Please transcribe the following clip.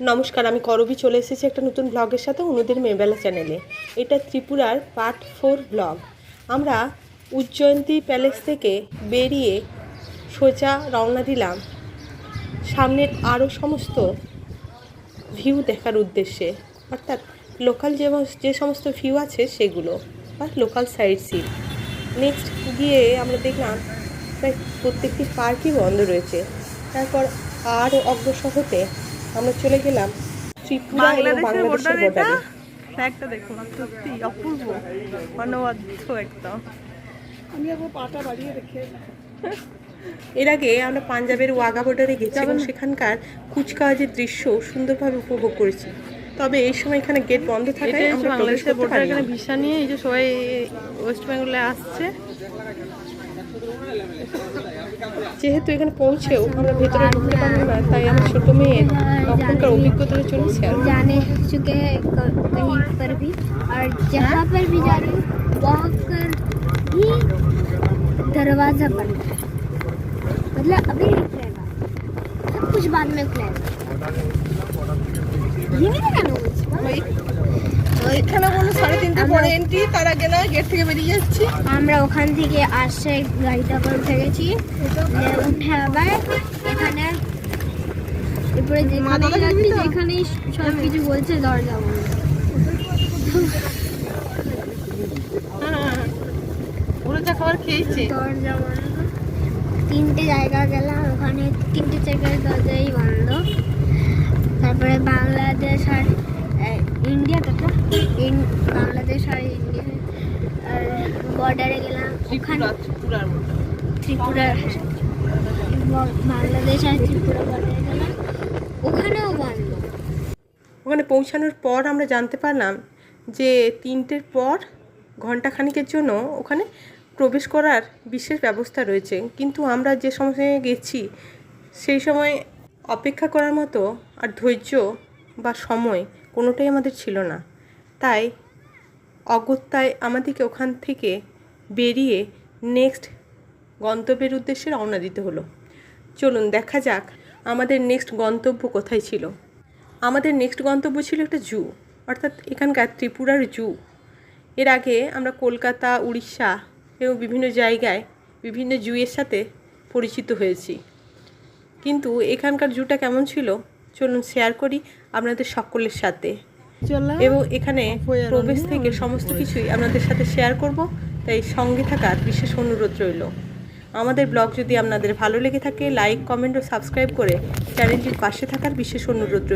নমস্কার, আমি করবী চলে এসেছি একটা নতুন ব্লগের সাথে অনুদের মেয়েবেলা চ্যানেলে। এটা ত্রিপুরার পার্ট 4 ব্লগ। আমরা উজ্জয়ন্তী প্যালেস থেকে বেরিয়ে সোজা রওনা দিলাম সামনের আরও সমস্ত ভিউ দেখার উদ্দেশ্যে, অর্থাৎ লোকাল যে সমস্ত ভিউ আছে সেগুলো, বা লোকাল সাইট সিন। নেক্সট গিয়ে আমরা দেখলাম প্রায় প্রত্যেকটি পার্কই বন্ধ রয়েছে। তারপর আরও অগ্রসর হতে আমরা চলে গেলাম ত্রিপুরা এবং বাংলাদেশের বর্ডারে। একটা দেখুন, সত্যি অপূর্ব, অনবদ্য একদম। আমি একবার পাটা বাড়িয়ে রেখে এর আগে আমরা পাঞ্জাবের ওয়াঘা বর্ডারে গেছি এবং সেখানকার কুচকাওয়াজের দৃশ্য সুন্দরভাবে উপভোগ করেছি। তবে এই সময় এখানে গেট বন্ধ থাকায় আমরা প্রবেশ করতে পারি না। ভিসা নিয়ে এই যে সবাই ওয়েস্ট বেঙ্গলে আসছে, যেহেতু এখানে পৌঁছেও আমরা ভেতরে ঢুকতে পারবো না, তাই আমার ছোট মেয়ের তখনকার অভিজ্ঞতার জন্য শেয়ার जाने चुके हैं कहीं पर भी, और जहाँ पर भी जा रही हूँ वहाँ पर भी दरवाज़ा बंद है। मतलब अभी नहीं खुलेगा, सब कुछ बाद में खुलेगा। ये नहीं देखा ना এখানে বলো 3:30 পরে এন্ট্রি, তার আগে না গেট থেকে বেরিয়ে যাচ্ছি। আমরা ওখান থেকে আসছে গাড়িটা করে উঠে গেছি, উঠে আবার এখানে এরপরে যেখানে সব কিছু বলছে দরজা বন্ধ। পুরো যা খাবার খেয়েছি, দরজা বন্ধ। 3টে জায়গা গেলাম, ওখানে 3টে জায়গায় দরজাই বন্ধ। তারপরে বাংলাদেশ আর ইন্ডিয়া, বাংলাদেশ আর ইন্ডিয়া আর বর্ডারে গেলাম, ওখানে ত্রিপুরার বাংলাদেশ আর ত্রিপুরা বর্ডারে গেলাম, ওখানেও বন্ধ। ওখানে পৌঁছানোর পর আমরা জানতে পারলাম যে 3টের পর ঘন্টাখানিকের জন্য ওখানে প্রবেশ করার বিশেষ ব্যবস্থা রয়েছে। কিন্তু আমরা যে সময়ে গেছি সেই সময় অপেক্ষা করার মতো আর ধৈর্য বা সময় কোনোটাই আমাদের ছিল না। তাই অগত্যায় আমাদেরকে ওখান থেকে বেরিয়ে নেক্সট গন্তব্যের উদ্দেশ্যে রওনা দিতে হলো। চলুন দেখা যাক আমাদের নেক্সট গন্তব্য কোথায় ছিল। আমাদের নেক্সট গন্তব্য ছিল একটা জু, অর্থাৎ এখানকার ত্রিপুরার জু। এর আগে আমরা কলকাতা, উড়িষ্যা এবং বিভিন্ন জায়গায় বিভিন্ন জুয়ের সাথে পরিচিত হয়েছি, কিন্তু এখানকার জুটা কেমন ছিল চলুন শেয়ার করি আপনাদের সকলের সাথে। এবং এখানে প্রবেশ থেকে সমস্ত কিছুই আপনাদের সাথে শেয়ার করব, তাই সঙ্গে থাকার বিশেষ অনুরোধ রইল। আমাদের ব্লগ যদি আপনাদের ভালো লেগে থাকে লাইক, কমেন্ট ও সাবস্ক্রাইব করে চ্যানেলটির পাশে থাকার বিশেষ অনুরোধ রইল।